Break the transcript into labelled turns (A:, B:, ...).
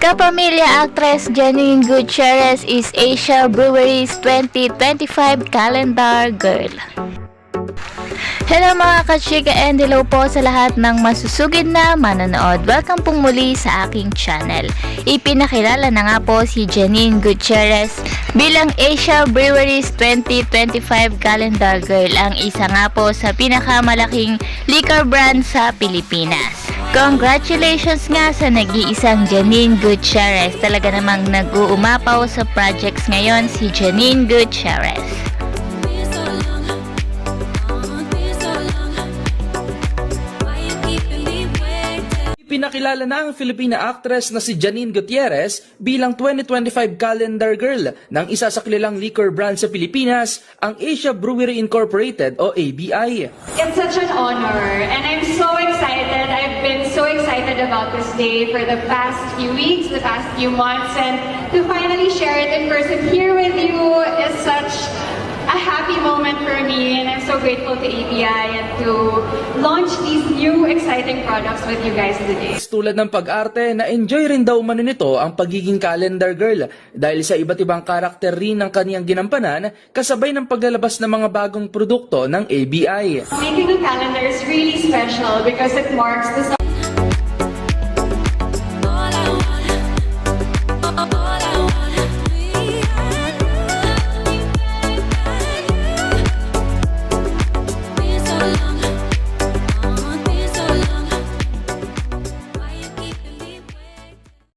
A: Kapamilya actress Janine Gutierrez is Asia Brewery's 2025 calendar girl. Hello mga kachika and hello po sa lahat ng masusugid na manonood. Welcome pong muli sa aking channel. Ipinakilala na nga po si Janine Gutierrez bilang Asia Brewery's 2025 calendar girl, ang isa nga po sa pinakamalaking liquor brand sa Pilipinas. Congratulations nga sa nag-iisang Janine Gutierrez. Talaga namang nag-uumapaw sa projects ngayon si Janine Gutierrez.
B: Pinakilala na ang Filipina actress na si Janine Gutierrez bilang 2025 calendar girl ng isa sa kilalang liquor brand sa Pilipinas, ang Asia Brewery Incorporated o ABI.
C: It's such an honor and I'm so excited. I've been so excited about this day for the past few weeks, the past few months, and to finally share it in person here with you is such a happy moment for me, and I'm so grateful to ABI and to launch these new exciting products with you guys today.
B: Tulad ng pag-arte, na-enjoy rin daw man nito ang pagiging calendar girl dahil sa iba't ibang karakter rin ng kaniyang ginampanan kasabay ng paglalabas ng mga bagong produkto ng ABI.
C: Making a calendar is really special because it marks the